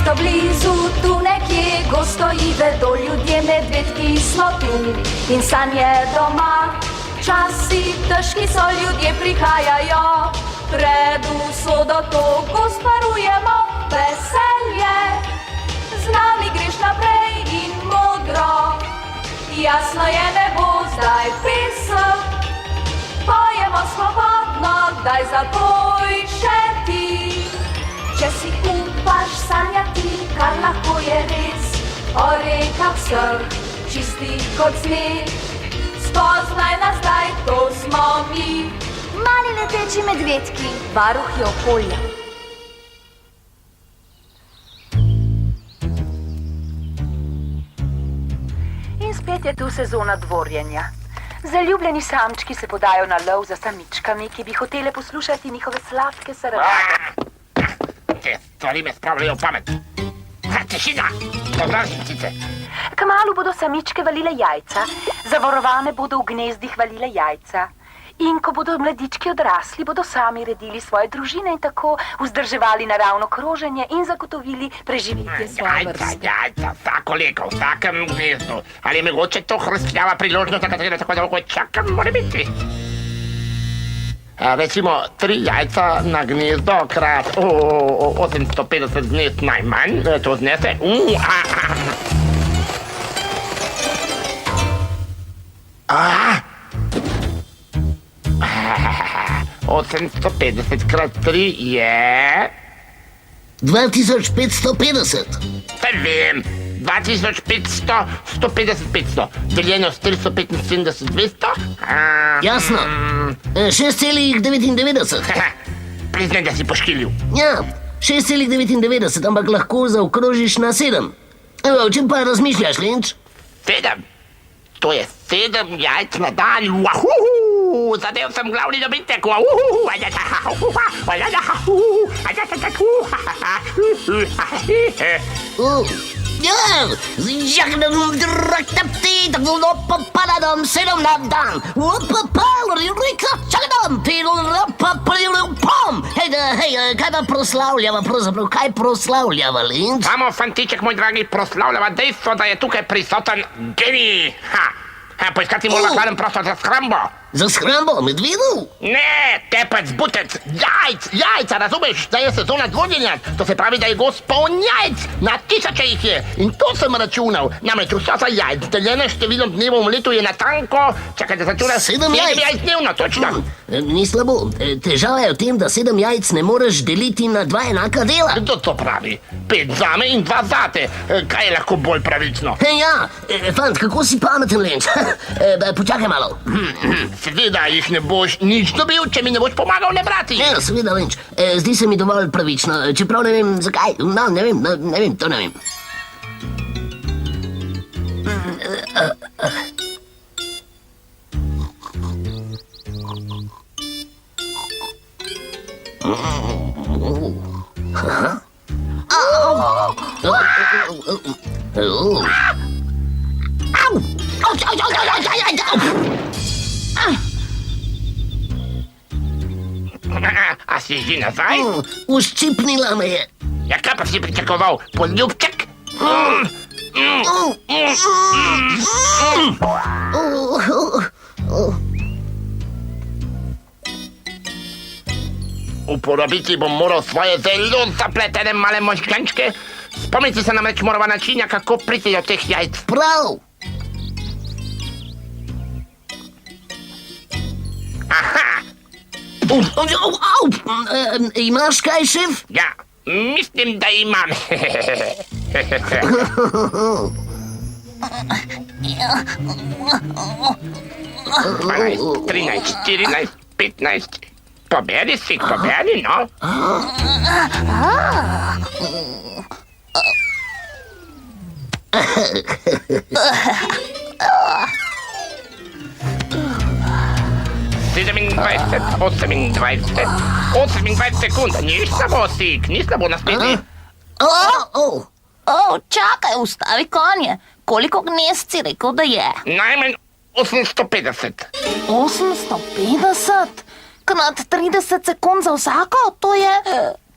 čisto blizu, tu nekje gostoji vedo ljudje, medvedki smo tu in sanje doma. Časi težki so, ljudje prihajajo, pred usodo to gospodarujemo. Veselje, z nami greš naprej in modro, jasno je nebo zdaj pesem. Pojemo svobodno, daj zapoj še ti. Če si upaš sanjati, kar lahko je res, o rekah vseh, čistih kot sneg. Spoznaj nas zdaj, to smo mi. Mali leteči medvedki, varuhi okolja. In spet je tu sezona dvorjenja. Zaljubljeni samčki se podajo na lov za samičkami, ki bi hotele poslušati njihove sladke serenade. Te stvari me spravljajo v pamet. Tišina, povražim ptice. Kmalu bodo samičke valile jajca, zavarovane bodo v gnezdih valile jajca. In ko bodo mladički odrasli, bodo sami redili svoje družine in tako vzdrževali naravno kroženje in zagotovili preživetje svoje vrste. Jajca, vsako leko, v vsakem gnezdu. Ali je mogoče to hrustljava priložnost, na katero tako dolgo čakam, mora biti? Recimo 3 jajca na gnezdo krat 850 gnezd najmanj, to znese. 850 krat 3 je... 2550. Pa vem, 2500, 150, 500, deljeno s 375, 200? Jasno. 6,99. Priznaj, da si poškilil. Ja, 6,99, ampak lahko zaokrožiš na 7. Evo, o čem pa razmišljaš, Linč? 7? To je 7 jajc na dan. Zadev sem glavni dobitek. Hej, kaj pa proslavljava pravzaprav? Kaj proslavljava, Linč? Samo, fantiček moj dragi, proslavljava dejstvo, da je tukaj prisoten genij. Poiskati morala hladen prostor za shrambo. Za shrambo, medvedov? Ne, tepec, butec, jajca, razumeš, da je sezona dvorjenja. To se pravi, da je gost poln jajc, na tisoče jih je. In to sem računal. Namreč vsota jajc, deljene številom dnevov v letu je natanko, čakaj, da začuna 7 jajc dnevno, točno. Ni slabo. Težava je v tem, da 7 jajc ne moreš deliti na 2 enaka dela. Kdo to pravi? 5 zame in 2 zate. Kaj je lahko bolj pravično? Ja, fant, kako si pameten, Lenč? Počakaj malo. Seveda jih ne boš nič dobil, če mi ne boš pomagal ne brati. Ja, seveda, Lenč. Zdi se mi dovolj pravično, čeprav ne vem zakaj. No, ne vem, to ne vem. A si že nazaj? Uščipnila me je. Ja, kaj pa si pričakoval? Poljubček? Uporabiti bom moral svoje zelo zapletene male možgančke. Spomniti se namreč morava načinja, kako priti do teh jajc. Prav. Aha! Imaš kaj, šef? Ja, mislim, da imam. 12, 13, 14, 15. Pobedi si, pobedi, no? Sedemindvajset, 28 sekund. Ni slabo naslednji. Čakaj, ustavi konje. Koliko gnezd si rekel, da je? Najmanj 850. 850? Krat 30 sekund za vsako? To je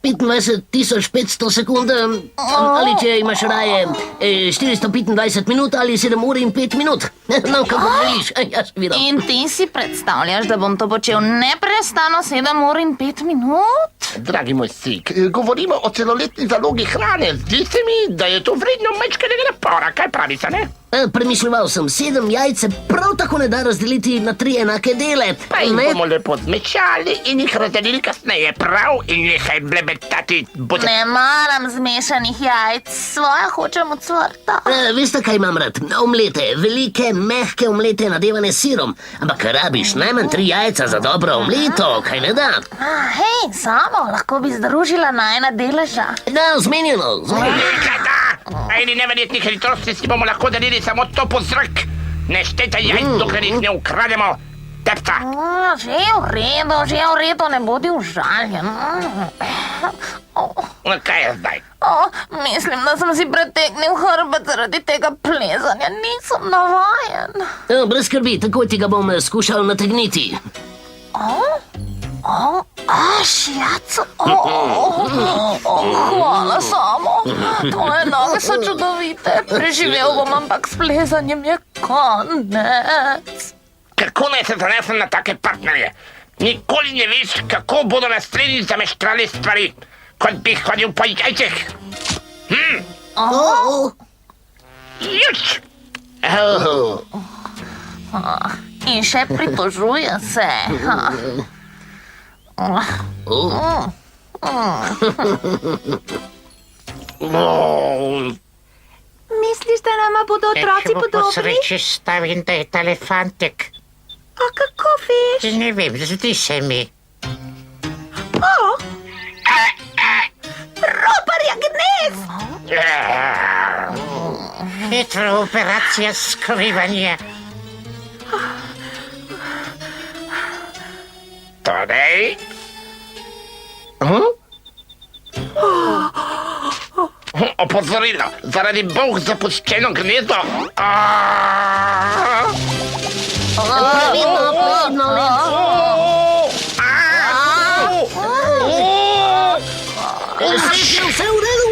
25.500 sekund, ali če imaš raje 425 minut ali 7 ur in 5 minut. No, kako želiš, jaz vidim. In ti si predstavljaš, da bom to počel neprestano 7 ur in 5 minut? Dragi moj sik, govorimo o celoletni zalogi hrane. Zdi se mi, da je to vredno mečkanega napora. Kaj praviš, ne? Premišljeval sem, 7 jajce prav tako ne da razdeliti na 3 enake dele. Pa jih bomo lepo zmešali in jih razdelili kasneje, prav? In nehaj blebetati, bude... Ne maram zmešanih jajc, svoja hočem ocvrta. Veste, kaj imam rad? Omlete, velike, mehke omlete nadevane s sirom. Ampak rabiš najmanj 3 jajca za dobro omleto, kaj ne da? Hej, samo, lahko bi združila najna deleža. Da, zmenjeno. Nekaj da! Eni neverjetni hitrosti si bomo lahko delili samo to po zrak. Ne štejte jajc, dokler jih ne ukrademo. Tepta! Že je v redu, ne bodi užaljen. Kaj je zdaj? Mislim, da sem si pretegnil hrbet zaradi tega plezanja, nisem navajen. Brez skrbi, takoj ti ga bom skušal nategniti. Šjaco. Hvala samo. Tvoje noge so čudovite. Preživel bom, ampak s plezanjem je konec. Kako naj se zanesem na take partnerje? Nikoli ne veš, kako bodo naslednji zameštrali stvari, kot bi hodil po jajcih. Juč! In še pritožuje se. Misliš, da nama bodo otroci podobni? Posreči stavim, da je tale fantek. A kako veš? Ne vem, zdi se mi. Roparja gnez! Hitra operacija skrivanja. Torej? Opozorilo, zaradi Bog zapuščeno gnezdo. Vse v redu?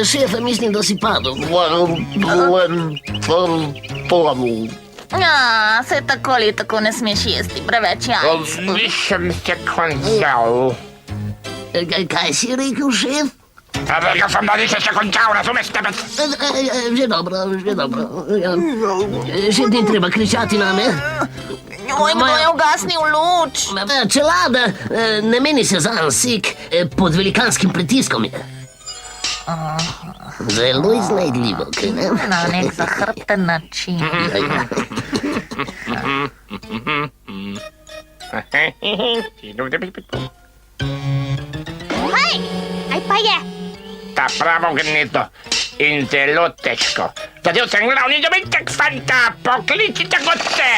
Šef, mislim, da si padel. Se tako ali tako ne smeš jesti preveč jajc. Nisem se končal. Kaj si rekel, šef? Rekel sem, da nisem se končal, razumeš, tebec? Že dobro, že dobro. Že ni treba kričati name. Kdo je ugasnil luč? Čelada, ne meni se zanj, sik, pod velikanskim pritiskom je. Zelo iznajdljivo, kaj ne? Na nek zahrbten način. Hej, kaj pa je? Ta pravo gnezdo in zelo težko. Zadel sem glavni dobitek, fanta, pokličite goste!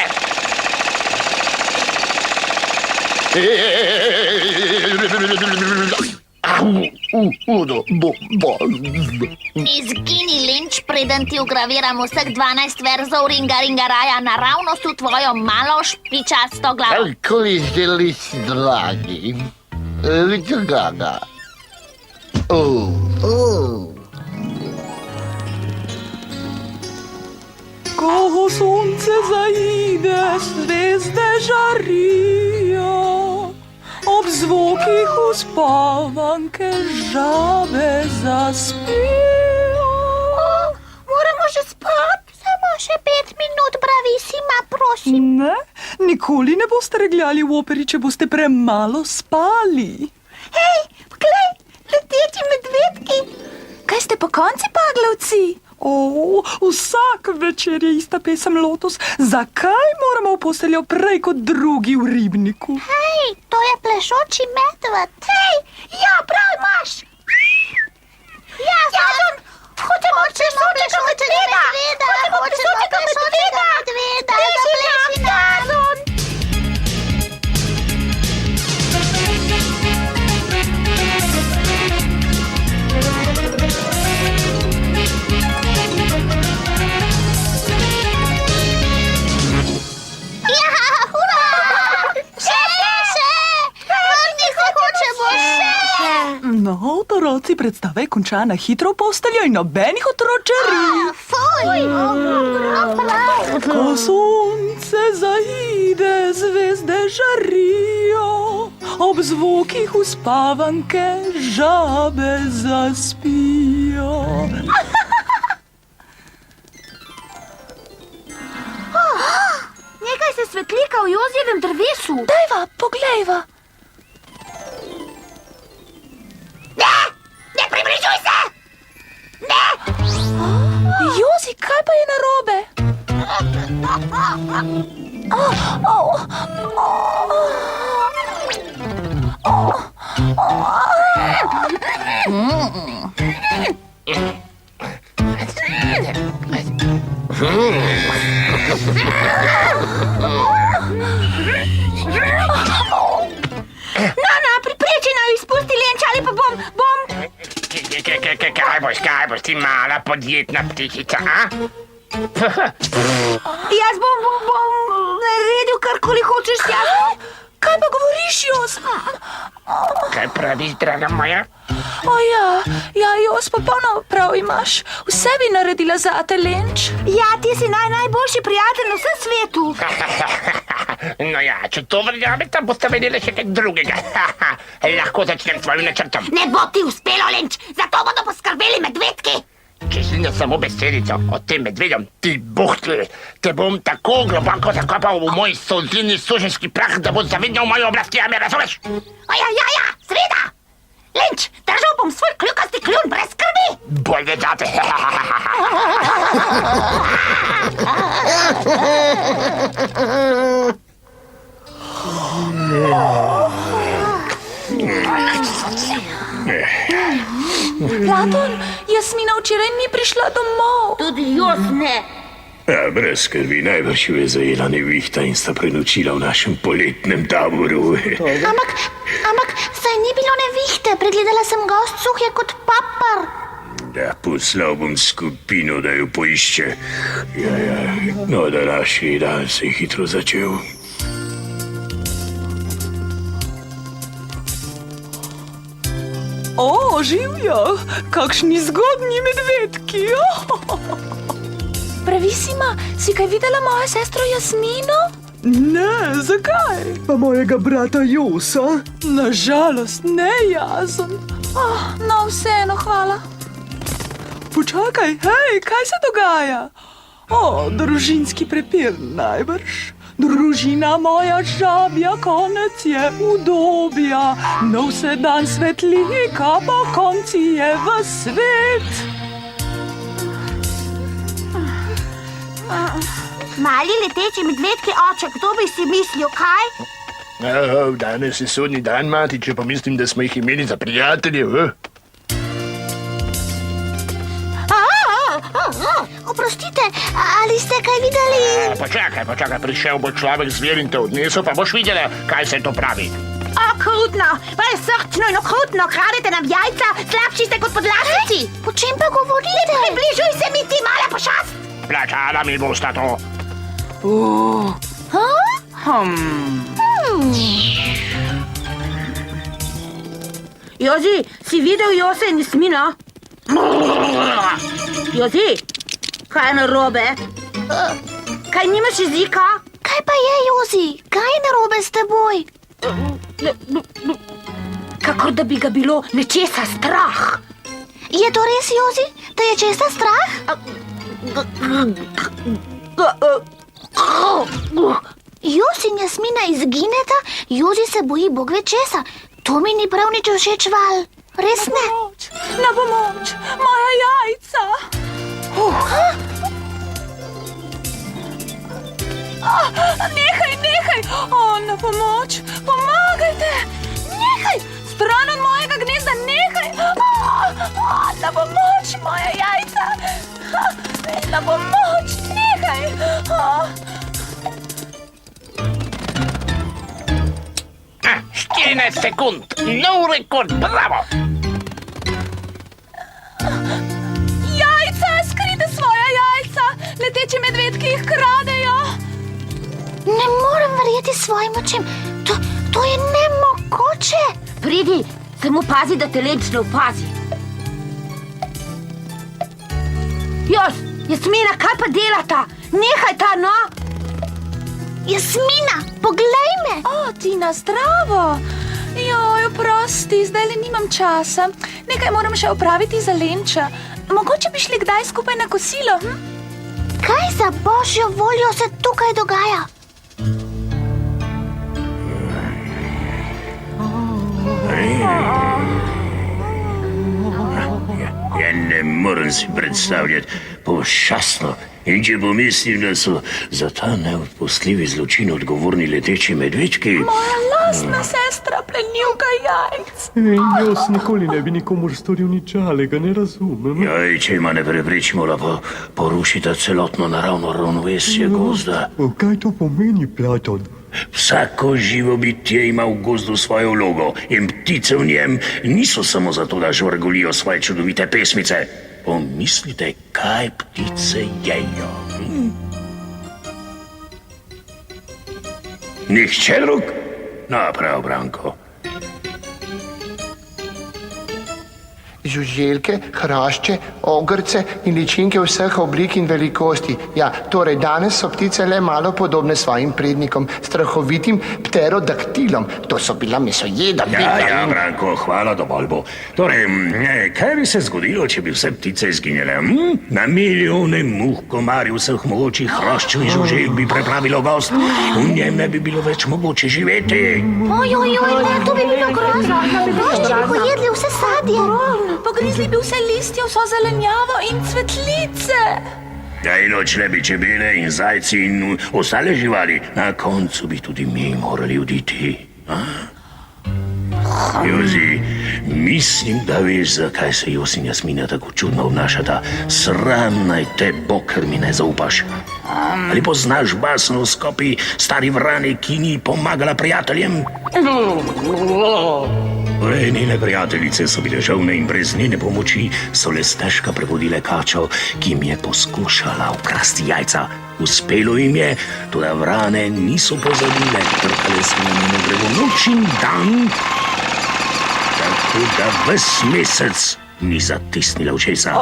Izgini, Linč, preden ti ugraviram vseh 12 verzov Ringaraja naravnost v tvojo malo špičasto glavo. Kakoli želiš, dragi. Vidite ga. Ko sonce zaide, zvezde žarijo, ob zvokih uspavanke žabe zaspijo. Moramo že spat? Samo še 5 minut, bravissima, prosim. Ne, nikoli ne boste regljali v operi, če boste premalo spali. Hej, poglej, leteči medvedki. Kaj ste po konci, paglavci? Vsak večer je ista pesem Lotus. Zakaj moramo v posteljo prej kot drugi v ribniku? Hej, to je plešoči medved. Hej, ja, prav imaš. Jazon, hočemo plešočega medveda. Hočemo plešočega medveda. Pleši nam, Jazon. Ja, hurra! Še! No, otroci, predstava je končana hitro v posteljo in nobenih otročarij. Ko sonce zaide, zvezde žarijo, ob zvokih uspavanke žabe zaspijo. Nekaj se svetlika v Jozijevem drevesu. Dajva, poglejva. Ne približuj se! Jozi, kaj pa je narobe? Pripriči naj izpusti lenč ali pa bom... Kaj boš, ti mala podjetna ptičica, a? Jaz bom naredil karkoli hočeš, jaz. Kaj pa govoriš, Joz? Kaj praviš, draga moja? O ja, Joz, popolno prav imaš. Vse bi naredila zate, lenč. Ja, ti si najboljši prijatelj na vsem svetu. No ja, če to verjamete, boste vedeli še kaj drugega. Lahko začnem s svojim načrtom. Ne bo ti uspelo, lenč, zato bodo poskrbeli medvedki. Če si ne samo besedico o tem medvedom, ti buhtli, te bom tako globoko zakopal v moj solzini sušenski prah, da bo zavednil moje oblasti, a me razumeš? Ja, seveda. Lenč, držal bom svoj kljukasti kljun brez skrbi. Bolje zate. Platon, Jasmina včeraj ni prišla domov. Tudi jaz ne. Ja, brez skrbi, najbrž jo je zajela nevihta in sta prenočila v našem poletnem taboru. Ampak, saj ni bilo nevihte, pregledala sem gost suhje kot papar. Ja, poslal bom skupino, da jo poišče. Ja, no, današnji dan se je hitro začel. O, živjo, kakšni zgodnji medvedki. Pravisima, si kaj videla mojo sestro Jasmino? Ne, zakaj? Pa mojega brata Josa? Nažalost, ne jazen. No, vseeno, hvala. Počakaj, hej, kaj se dogaja? O, družinski prepir najbrž. Družina moja žabja, konec je udobja. Nov se dan svetlika, pa konci je v svet. Mali leteči medvedki, oče, kdo bi si mislil, kaj? Danes je sodni dan, mati, če pa mislim, da smo jih imeli za prijatelje. Oprostite, ali ste kaj videli? Počakaj, prišel bo človek zver in te odnesel, pa boš videla, kaj se to pravi. Okrutno, presrčno in okrutno, kradete nam jajca, slabši ste kot podlaščici. Po čem pa govorite? Ne približuj se mi, ti mala pošast. Plačala mi bosta to. Jozi, si videl Jose in Jasmino? Jozi, kaj je narobe? Kaj nimaš jezika? Kaj pa je, Jozi? Kaj je narobe s teboj? Kakor da bi ga bilo nečesa strah. Je to res, Jozi? Da je česa strah? Jozi in Jasmina izgineta, Jozi se boji bog ve česa. To mi ni prav nič všeč, Val. Res ne? Na pomoč, moja jajca. Nehaj. Na pomoč, pomagajte. Nehaj, stran od mojega gnezda, nehaj. Na pomoč, moja jajca. Na pomoč, nehaj. 14 sekund, nov rekord, bravo. Jajca, skrite svoja jajca. Leteči medvedki jih kradejo. Ne morem verjeti svojim očem. To je nemogoče. Pridi, Samo pazi, da te lenč ne opazi. Jasmina, kaj pa delata? Nehaj ta, no! Jasmina, poglej me! O, Tina, zdravo! Joj, oprosti, zdaj le nimam časa. Nekaj moram še opraviti za Lenča. Mogoče bi šli kdaj skupaj na kosilo, hm? Kaj za božjo voljo se tukaj dogaja? Ja ne morem si predstavljati, pošastno. In če pomislim, da so za ta neodpustljivi zločin odgovorni leteči medvečki... Moja lastna sestra, plenilka jajc. Jaz nikoli ne bi nikomur storil ničalega, ne razumem. Jaj, če ima ne preprečimo, da porušita celotno naravno ravnovesje gozda. Kaj to pomeni, Platon? Vsako živo bitje ima v gozdu svojo vlogo in ptice v njem niso samo zato, da žvrgolijo svoje čudovite pesmice. Pomislite, kaj ptice jejo. Nihče drug? No, prav, Branko. Žuželke, hrašče, ogrce in ličinke vseh oblik in velikosti. Ja, torej danes so ptice le malo podobne svojim prednikom, strahovitim pterodaktilom. To so bila mesojeda. Ja, Branko, hvala, dovolj bo. Torej, kaj bi se zgodilo, če bi vse ptice izginjale? Na milijone muh, komarjev, vseh mogočih hroščev in žuželk bi preplavilo gost. V njem ne bi bilo več mogoče živeti. To bi bilo grozno. Hrošči bi pojedli vse sadje. Pogrizli bi vse listje, vso zelenjavo in cvetlice. Ja, in odšle bi čebele in zajci in ostale živali. Na koncu bi tudi mi morali oditi. Jozi, mislim, da veš, zakaj se Jos in Jasmina tako čudno obnašata. Sram naj te bo, ker mi ne zaupaš. Ali poznaš basno v skopi stari vrane, ki ni pomagala prijateljem? Torej, njene prijateljice so bile žavne in brez njene pomoči so le stežka prevodile kačo, ki jim je poskušala ukrasti jajca. Uspelo jim je, toda vrane niso pozabile, trkale so na njeno drevo noč in dan, tako da ves mesec ni zatisnila ušesa.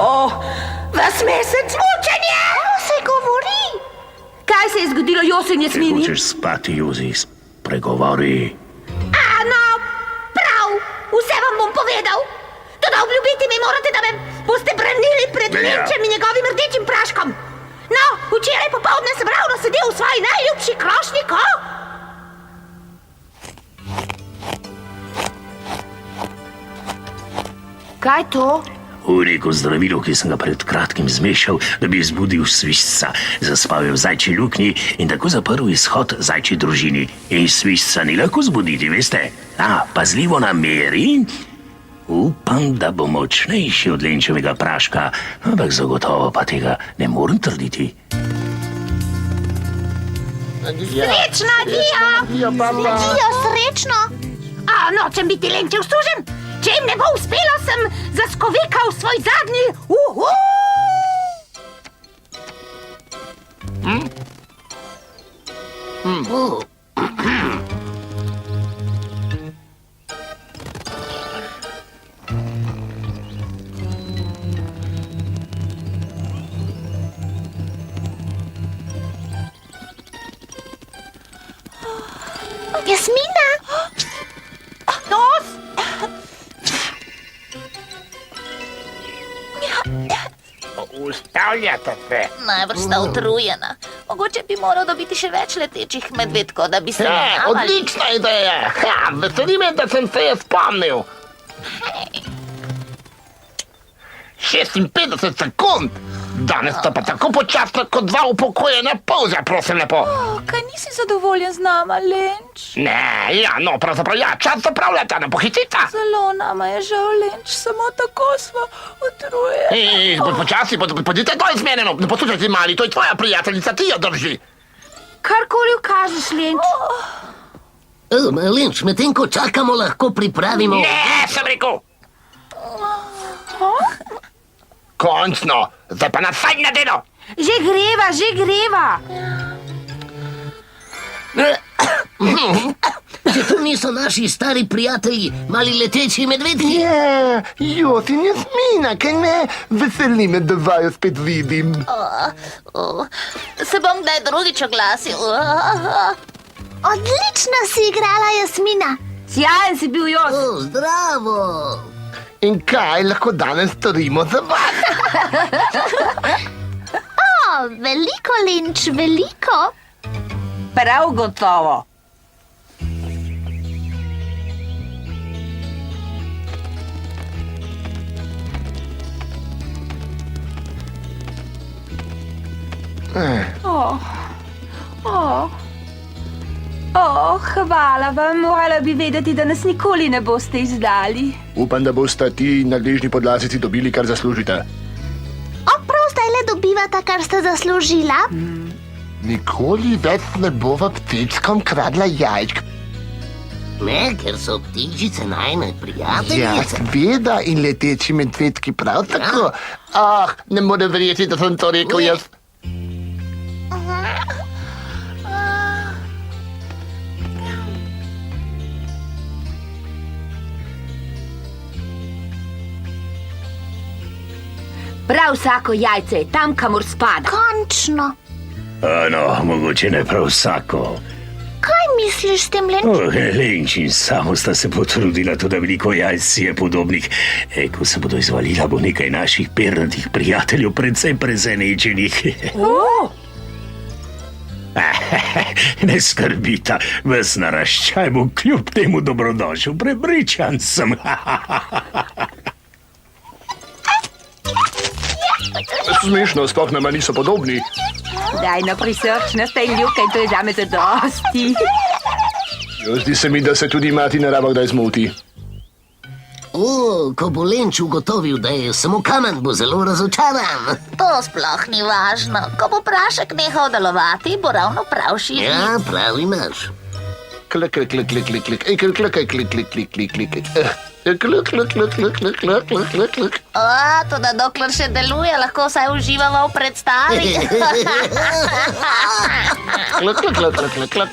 Ves mesec mučenje! Se govori! Kaj se je zgodilo Josu in Če Jasmini? hočeš spati, Jozi, spregovori. Vse vam bom povedal. Toda obljubiti mi morate, da me boste branili pred Lenčem in njegovim rdečim praškom. No, včeraj popoldne sem ravno sedel v svoji najljubši krošnji, ko? Kaj to? Ureko zdravilo, ki sem ga pred kratkim zmešal, da bi zbudil svišca. Zaspal je v zajči luknji in tako zaprl izhod zajči družini. In svišca ni lahko zbuditi, veste? Pazljivo nameri. Upam, da bo močnejši od Lenčevega praška, ampak zagotovo pa tega ne morem trditi. Srečno, Dio! Dio, srečno! Nočem biti Lenčev suženj! Če jim ne bo uspelo, sem zaskovekal svoj zadnji uhu! Jasmina! Nos! Ustavljate se. Najbrž sta utrujena. Mogoče bi moral dobiti še več letečih medvedkov, da bi se menjavali. Odlična ideja. Veseli me, da sem se je spomnil. 56 sekund. Danes sta pa tako počasna kot dva upokojena polža, prosim lepo. Kaj nisi zadovoljen z nama, Lenč? Ne, pravzaprav čas zapravljata, ne pohitita. Zelo nama je žal, Lenč, samo tako smo utrujeni. Počasi, pojdite to izmenjeno. Ne poslušajte, mali, to je tvoja prijateljica, ti jo drži. Karkoli ukažeš, Lenč. Lenč, medtem ko čakamo, lahko pripravimo... Ne, sem rekel. Končno, zdaj pa nasaj na delo. Že greva, že greva. Če to niso naši stari prijatelji, mali leteči medvedki. Ja, Jos in Jasmina, kaj ne? Veseli me, da vaju spet vidim. Se bom kdaj drugič oglasil. Odlično si igrala, Jasmina. Sjajen si bil, Jos. O, zdravo. In kaj lahko danes storimo za vas? Veliko, Linč, veliko. Prav gotovo. Hvala vam, morala bi vedeti, da nas nikoli ne boste izdali. Upam, da boste ti nadležni podlasici dobili, kar zaslužite. Prav zdaj le dobivata, kar ste zaslužila. Nikoli več ne bova ptickom kradla jajčk. Ne, ker so ptičice najne Ja, prijateljice. seveda in leteči medvedki prav tako. Ne morem verjeti, da sem to rekel Ne. jaz. Prav vsako jajce je tam, kamor spada. Končno. No, mogoče ne prav vsako. Kaj misliš s tem, Linč? Lenč in samo sta se potrudila, tudi veliko jajc si je podobnih. Ko se bodo izvalila, bo nekaj naših pernatih prijateljev predvsem presenečenih. Ne skrbita, ves naraščaj bo kljub temu dobrodošel, prepričan sem. Smešno, sploh nama niso podobni. Daj na prisrčnost in ljubkaj, to je zame zadosti. Zdi se mi, da se tudi mati narava kdaj zmoti. Ko bo Lenč ugotovil, da je samo kamen, bo zelo razočaran. To sploh ni važno. Ko bo prašek nehal delovati, bo ravno prav širil. Ja, prav imaš. Klik, klik, klik, klik, klik, klik. Ej, klik, klik, klik, klik, klik, klik, klik, klik. Klik, klik, klik, klik, klik, klik, klik, klik, klik. Toda dokler še deluje, lahko vsaj uživamo v predstavi. Klik, klik, klik, klik, klik, klik.